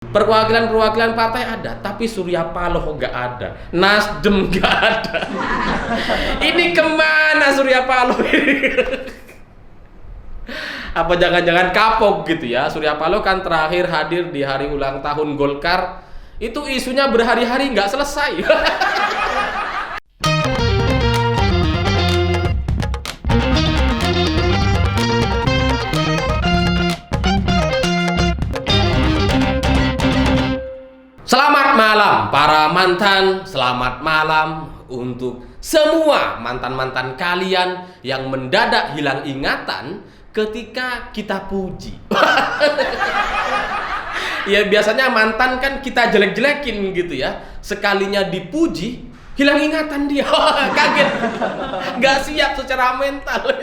Perwakilan-perwakilan partai ada, tapi Surya Paloh nggak ada, Nasdem nggak ada. Ini kemana Surya Paloh ini? Apa jangan-jangan kapok gitu ya? Surya Paloh kan terakhir hadir di hari ulang tahun Golkar, itu isunya berhari-hari nggak selesai. Selamat malam para mantan, selamat malam untuk semua mantan-mantan kalian yang mendadak hilang ingatan ketika kita puji. Ya biasanya mantan kan kita jelek-jelekin gitu ya, sekalinya dipuji hilang ingatan dia. Kaget, nggak siap secara mental.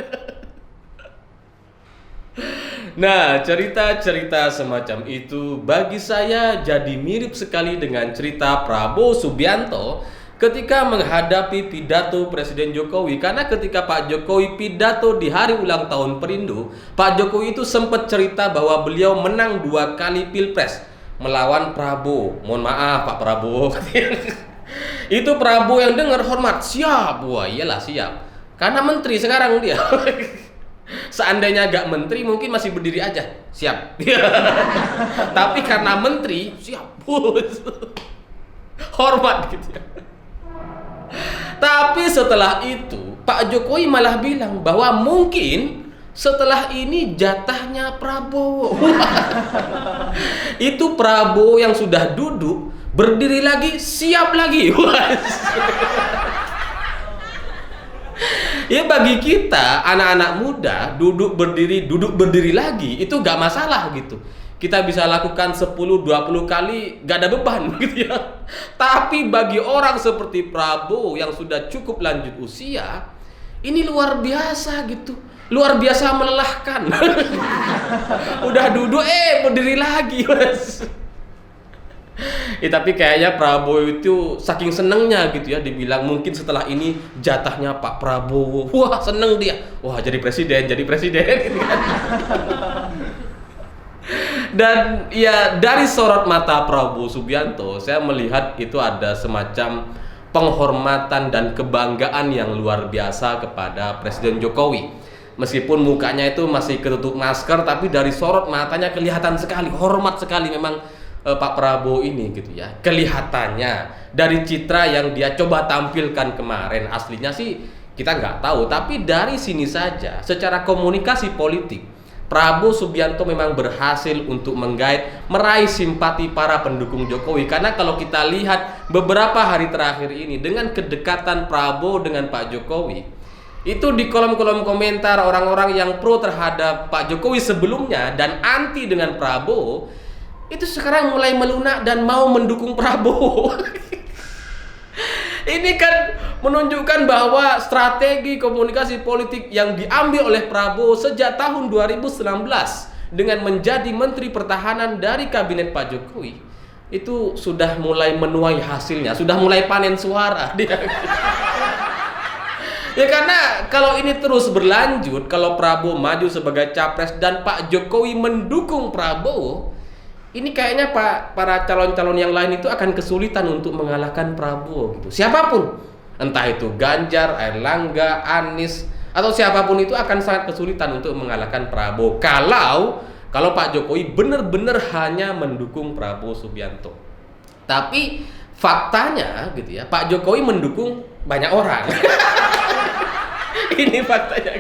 Nah, cerita-cerita semacam itu bagi saya jadi mirip sekali dengan cerita Prabowo Subianto ketika menghadapi pidato Presiden Jokowi. Karena ketika Pak Jokowi pidato di hari ulang tahun Perindo, Pak Jokowi itu sempat cerita bahwa beliau menang 2 kali Pilpres melawan Prabowo. Mohon maaf Pak Prabowo. Itu Prabowo yang dengar hormat, siap. Wah iyalah siap, karena menteri sekarang dia. Seandainya gak menteri mungkin masih berdiri aja, siap. Tapi karena menteri, siap bos. Hormat gitu ya. Tapi setelah itu Pak Jokowi malah bilang bahwa mungkin setelah ini jatahnya Prabowo. Itu Prabowo yang sudah duduk, berdiri lagi, siap lagi. Ya bagi kita anak-anak muda duduk berdiri lagi itu gak masalah gitu. Kita bisa lakukan 10-20 kali gak ada beban gitu ya. Tapi bagi orang seperti Prabowo yang sudah cukup lanjut usia, ini luar biasa gitu. Luar biasa melelahkan. Udah duduk berdiri lagi mas. Ya, tapi kayaknya Prabowo itu saking senengnya gitu ya, dibilang mungkin setelah ini jatahnya Pak Prabowo. Wah seneng dia, wah jadi presiden gitu kan. Dan ya dari sorot mata Prabowo Subianto saya melihat itu ada semacam penghormatan dan kebanggaan yang luar biasa kepada Presiden Jokowi. Meskipun mukanya itu masih ketutup masker, tapi dari sorot matanya kelihatan sekali, hormat sekali memang Pak Prabowo ini gitu ya. Kelihatannya dari citra yang dia coba tampilkan kemarin, aslinya sih kita nggak tahu, tapi dari sini saja secara komunikasi politik Prabowo Subianto memang berhasil untuk menggait, meraih simpati para pendukung Jokowi. Karena kalau kita lihat beberapa hari terakhir ini dengan kedekatan Prabowo dengan Pak Jokowi, itu di kolom-kolom komentar orang-orang yang pro terhadap Pak Jokowi sebelumnya dan anti dengan Prabowo itu sekarang mulai melunak dan mau mendukung Prabowo. Ini kan menunjukkan bahwa strategi komunikasi politik yang diambil oleh Prabowo sejak tahun 2019 dengan menjadi Menteri Pertahanan dari kabinet Pak Jokowi itu sudah mulai menuai hasilnya, sudah mulai panen suara dia. Ya karena kalau ini terus berlanjut, kalau Prabowo maju sebagai capres dan Pak Jokowi mendukung Prabowo, ini kayaknya para calon-calon yang lain itu akan kesulitan untuk mengalahkan Prabowo gitu. Siapapun, entah itu Ganjar, Airlangga, Anies, atau siapapun itu akan sangat kesulitan untuk mengalahkan Prabowo kalau Pak Jokowi benar-benar hanya mendukung Prabowo Subianto. Tapi faktanya gitu ya, Pak Jokowi mendukung banyak orang. Ini faktanya.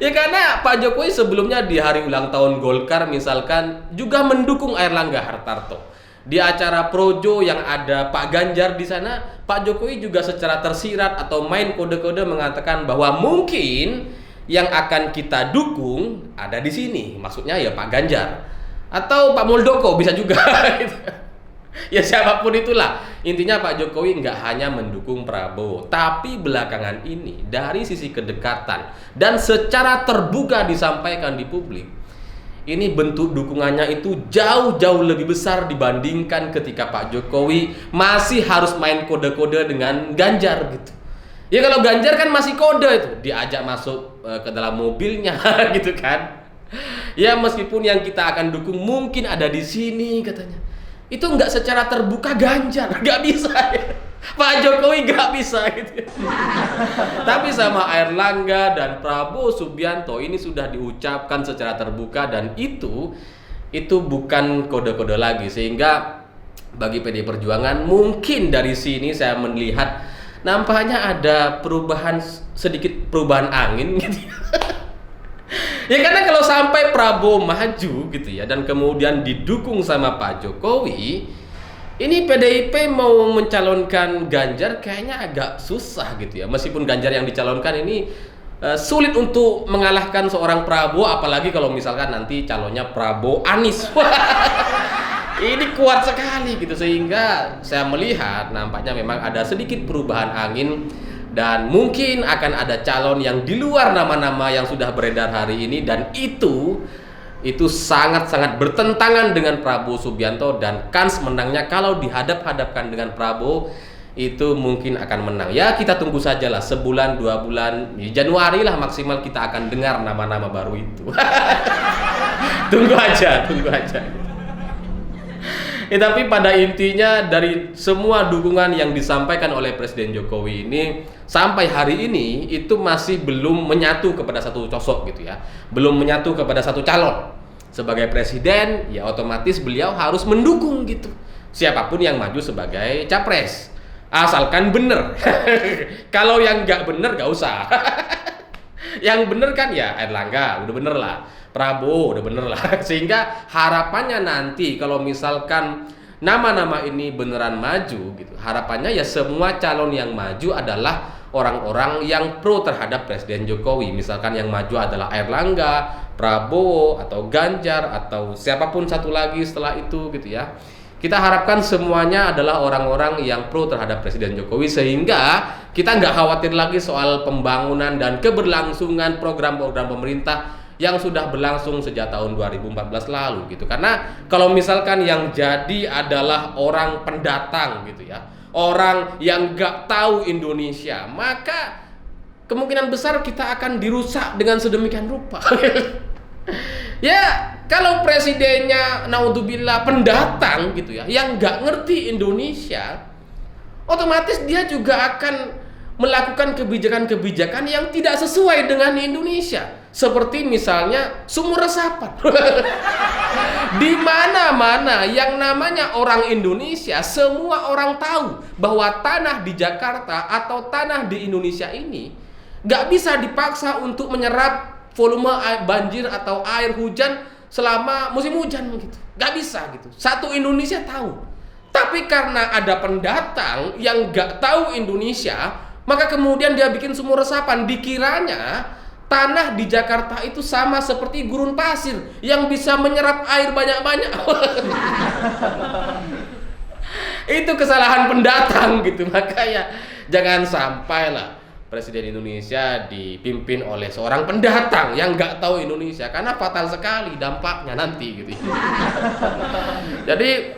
Ya karena Pak Jokowi sebelumnya di hari ulang tahun Golkar misalkan juga mendukung Airlangga Hartarto. Di acara Projo yang ada Pak Ganjar di sana, Pak Jokowi juga secara tersirat atau main kode-kode mengatakan bahwa mungkin yang akan kita dukung ada di sini. Maksudnya ya Pak Ganjar atau Pak Muldoko bisa juga. Ya siapapun itulah, intinya Pak Jokowi nggak hanya mendukung Prabowo, tapi belakangan ini dari sisi kedekatan dan secara terbuka disampaikan di publik, ini bentuk dukungannya itu jauh-jauh lebih besar dibandingkan ketika Pak Jokowi masih harus main kode-kode dengan Ganjar gitu. Ya kalau Ganjar kan masih kode itu, diajak masuk ke dalam mobilnya gitu kan. Ya meskipun yang kita akan dukung mungkin ada di sini katanya. Itu nggak secara terbuka Ganjar, nggak bisa ya. Pak Jokowi nggak bisa gitu. Tapi sama Airlangga dan Prabowo Subianto ini sudah diucapkan secara terbuka dan itu bukan kode-kode lagi, sehingga bagi PD Perjuangan mungkin dari sini saya melihat nampaknya ada sedikit perubahan angin gitu. Ya karena kalau sampai Prabowo maju gitu ya dan kemudian didukung sama Pak Jokowi, ini PDIP mau mencalonkan Ganjar kayaknya agak susah gitu ya. Meskipun Ganjar yang dicalonkan ini sulit untuk mengalahkan seorang Prabowo, apalagi kalau misalkan nanti calonnya Prabowo Anies. Ini kuat sekali gitu, sehingga saya melihat nampaknya memang ada sedikit perubahan angin dan mungkin akan ada calon yang di luar nama-nama yang sudah beredar hari ini, dan itu sangat-sangat bertentangan dengan Prabowo Subianto, dan kans menangnya kalau dihadap-hadapkan dengan Prabowo itu mungkin akan menang. Ya kita tunggu sajalah, sebulan 2 bulan, Januari lah maksimal kita akan dengar nama-nama baru itu. Tunggu aja. Tapi pada intinya dari semua dukungan yang disampaikan oleh Presiden Jokowi ini sampai hari ini itu masih belum menyatu kepada satu sosok gitu ya, belum menyatu kepada satu calon. Sebagai presiden ya otomatis beliau harus mendukung gitu siapapun yang maju sebagai capres, asalkan bener. Kalau yang nggak bener nggak usah. Yang bener kan ya Airlangga udah bener lah, Prabowo udah bener lah. Sehingga harapannya nanti kalau misalkan nama-nama ini beneran maju gitu, harapannya ya semua calon yang maju adalah orang-orang yang pro terhadap Presiden Jokowi. Misalkan yang maju adalah Airlangga, Prabowo, atau Ganjar, atau siapapun satu lagi setelah itu gitu ya. Kita harapkan semuanya adalah orang-orang yang pro terhadap Presiden Jokowi, sehingga kita nggak khawatir lagi soal pembangunan dan keberlangsungan program-program pemerintah yang sudah berlangsung sejak tahun 2014 lalu gitu. Karena kalau misalkan yang jadi adalah orang pendatang gitu ya, orang yang nggak tahu Indonesia, maka kemungkinan besar kita akan dirusak dengan sedemikian rupa. Ya kalau presidennya naudzubillah pendatang gitu ya, yang nggak ngerti Indonesia, otomatis dia juga akan melakukan kebijakan-kebijakan yang tidak sesuai dengan Indonesia. Seperti misalnya sumur resapan. Di mana-mana yang namanya orang Indonesia, semua orang tahu bahwa tanah di Jakarta atau tanah di Indonesia ini nggak bisa dipaksa untuk menyerap volume air banjir atau air hujan selama musim hujan gitu. Nggak bisa gitu. Satu Indonesia tahu. Tapi karena ada pendatang yang nggak tahu Indonesia, maka kemudian dia bikin sumur resapan. Dikiranya tanah di Jakarta itu sama seperti gurun pasir yang bisa menyerap air banyak-banyak. Itu kesalahan pendatang gitu. Makanya jangan sampai lah Presiden Indonesia dipimpin oleh seorang pendatang yang nggak tahu Indonesia, karena fatal sekali dampaknya nanti gitu. Jadi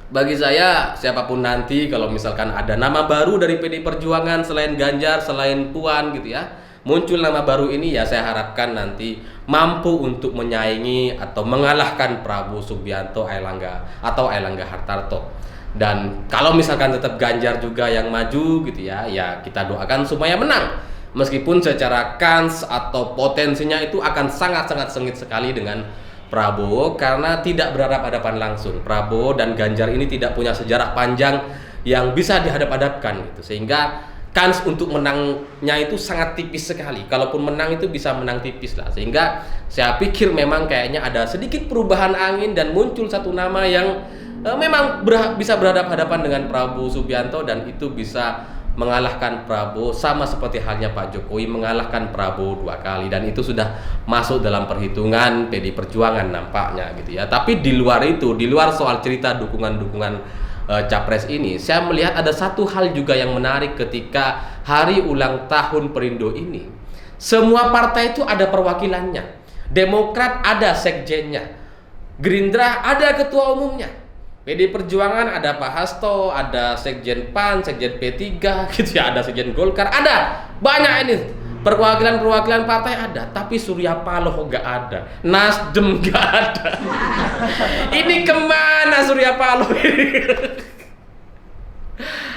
bagi saya siapapun nanti kalau misalkan ada nama baru dari PD Perjuangan selain Ganjar, selain Puan gitu ya, muncul nama baru ini, ya saya harapkan nanti mampu untuk menyaingi atau mengalahkan Prabowo Subianto, atau Airlangga Hartarto. Dan kalau misalkan tetap Ganjar juga yang maju gitu ya, ya kita doakan supaya menang. Meskipun secara kans atau potensinya itu akan sangat-sangat sengit sekali dengan Prabowo, karena tidak berhadapan-hadapan langsung. Prabowo dan Ganjar ini tidak punya sejarah panjang yang bisa dihadap-hadapkan gitu, sehingga kans untuk menangnya itu sangat tipis sekali. Kalaupun menang itu bisa menang tipis lah. Sehingga saya pikir memang kayaknya ada sedikit perubahan angin dan muncul satu nama yang memang bisa berhadapan-hadapan dengan Prabowo Subianto, dan itu bisa mengalahkan Prabowo sama seperti halnya Pak Jokowi mengalahkan Prabowo 2 kali, dan itu sudah masuk dalam perhitungan PD Perjuangan nampaknya gitu ya. Tapi di luar itu, di luar soal cerita dukungan capres ini, saya melihat ada satu hal juga yang menarik ketika hari ulang tahun Perindo ini. Semua partai itu ada perwakilannya. Demokrat ada sekjennya, Gerindra ada ketua umumnya, PD Perjuangan ada Pak Hasto, ada Sekjen PAN, Sekjen P3 gitu ya, ada Sekjen Golkar, ada banyak ini Perwakilan partai ada, tapi Surya Paloh nggak ada, Nasdem nggak ada. Ini kemana Surya Paloh ini?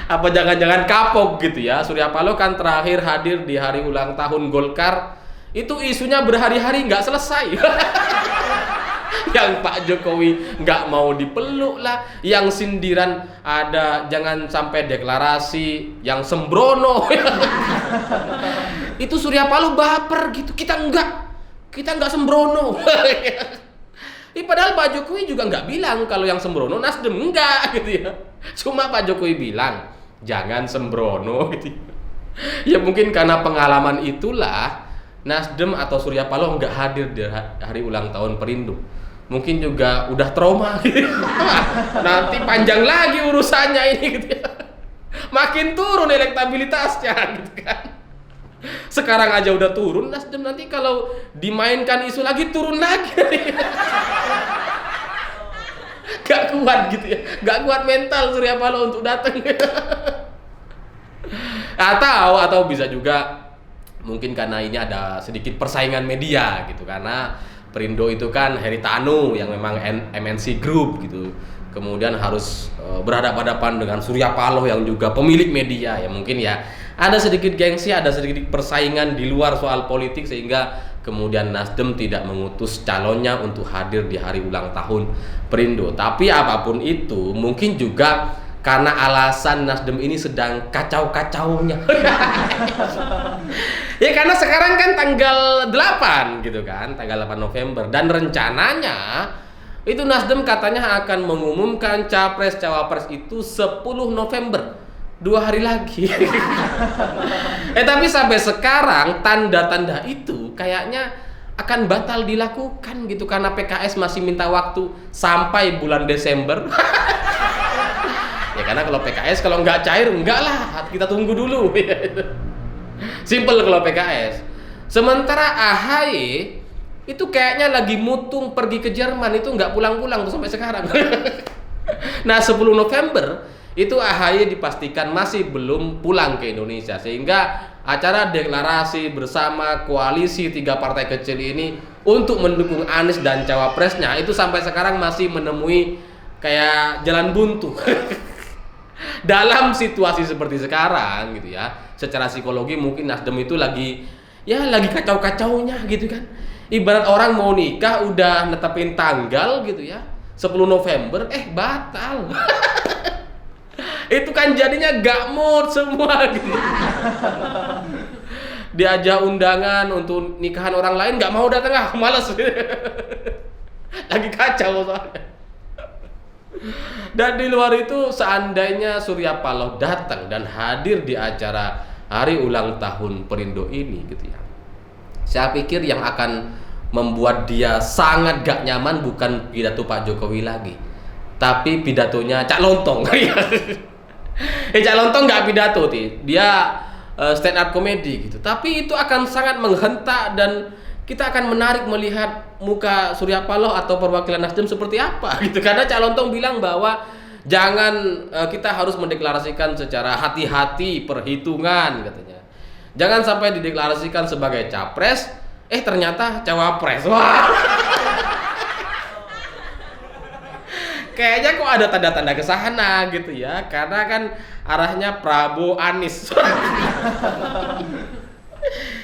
Apa jangan-jangan kapok gitu ya? Surya Paloh kan terakhir hadir di hari ulang tahun Golkar, itu isunya berhari-hari nggak selesai. Yang Pak Jokowi nggak mau dipeluk lah, yang sindiran ada jangan sampai deklarasi, yang sembrono. Itu Surya Paloh baper gitu, kita nggak sembrono. Padahal Pak Jokowi juga nggak bilang kalau yang sembrono Nasdem, enggak gitu ya. Cuma Pak Jokowi bilang jangan sembrono gitu. Ya mungkin karena pengalaman itulah Nasdem atau Surya Paloh nggak hadir di hari ulang tahun Perindo. Mungkin juga udah trauma gitu. Nanti panjang lagi urusannya ini gitu ya. Makin turun elektabilitasnya gitu kan. Sekarang aja udah turun, Nasdem nanti kalau dimainkan isu lagi turun lagi. Gak kuat gitu ya. Gak kuat mental Surya Paloh untuk datang. Atau bisa juga mungkin karena ini ada sedikit persaingan media gitu, karena Perindo itu kan Haritanu yang memang MNC Group gitu. Kemudian harus berhadapan-hadapan dengan Surya Paloh yang juga pemilik media. Ya mungkin ya ada sedikit gengsi, ada sedikit persaingan di luar soal politik, sehingga kemudian Nasdem tidak mengutus calonnya untuk hadir di hari ulang tahun Perindo. Tapi apapun itu, mungkin juga karena alasan Nasdem ini sedang kacau-kacaunya. Ya karena sekarang kan tanggal 8 gitu kan, tanggal 8 November, dan rencananya itu Nasdem katanya akan mengumumkan capres cawapres itu 10 November, 2 hari lagi. Tapi sampai sekarang tanda-tanda itu kayaknya akan batal dilakukan gitu, karena PKS masih minta waktu sampai bulan Desember. Ya karena kalau PKS kalau nggak cair, enggak lah, kita tunggu dulu. Simple kalau PKS. Sementara AHY itu kayaknya lagi mutung pergi ke Jerman, itu nggak pulang-pulang tuh sampai sekarang. Nah 10 November itu AHY dipastikan masih belum pulang ke Indonesia, sehingga acara deklarasi bersama koalisi 3 partai kecil ini untuk mendukung Anies dan cawapresnya itu sampai sekarang masih menemui kayak jalan buntu. Dalam situasi seperti sekarang gitu ya, secara psikologi mungkin Nasdem itu lagi kacau-kacaunya gitu kan. Ibarat orang mau nikah udah netepin tanggal gitu ya, 10 November batal. Itu kan jadinya gak mood semua gitu. Diajak undangan untuk nikahan orang lain gak mau datang, malas. Lagi kacau soalnya. Dan di luar itu, seandainya Surya Paloh datang dan hadir di acara hari ulang tahun Perindo ini gitu ya, saya pikir yang akan membuat dia sangat gak nyaman bukan pidato Pak Jokowi lagi, tapi pidatonya Cak Lontong. Cak Lontong gak pidato, dia stand up comedy gitu, tapi itu akan sangat menghentak dan kita akan menarik melihat muka Surya Paloh atau perwakilan Nasdem seperti apa gitu. Karena Cak Lontong bilang bahwa jangan, kita harus mendeklarasikan secara hati-hati, perhitungan katanya. Jangan sampai dideklarasikan sebagai capres, ternyata cawapres. Wah. Kayaknya kok ada tanda-tanda ke sana gitu ya. Karena kan arahnya Prabowo Anies.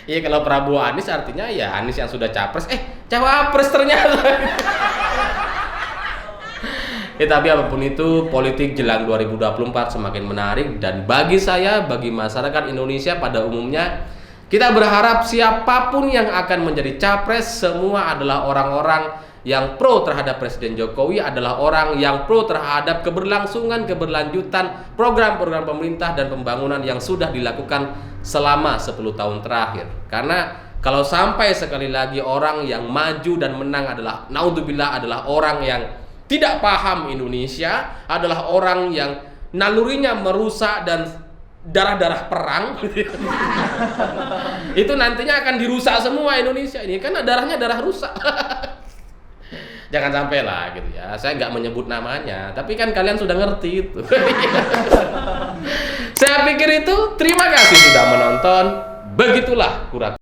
Iya, kalau Prabowo Anies artinya ya Anies yang sudah capres, cawapres ternyata. Tapi apapun itu, politik jelang 2024 semakin menarik, dan bagi saya, bagi masyarakat Indonesia pada umumnya, kita berharap siapapun yang akan menjadi capres semua adalah orang-orang yang pro terhadap Presiden Jokowi, adalah orang yang pro terhadap keberlangsungan, keberlanjutan program-program pemerintah dan pembangunan yang sudah dilakukan selama 10 tahun terakhir. Karena kalau sampai sekali lagi orang yang maju dan menang adalah, naudzubillah, adalah orang yang tidak paham Indonesia, adalah orang yang nalurinya merusak dan darah-darah perang, itu nantinya akan dirusak semua Indonesia ini, karena darahnya darah rusak. Jangan sampai lah gitu ya. Saya nggak menyebut namanya, tapi kan kalian sudah ngerti itu. Saya pikir itu. Terima kasih sudah menonton. Begitulah kurang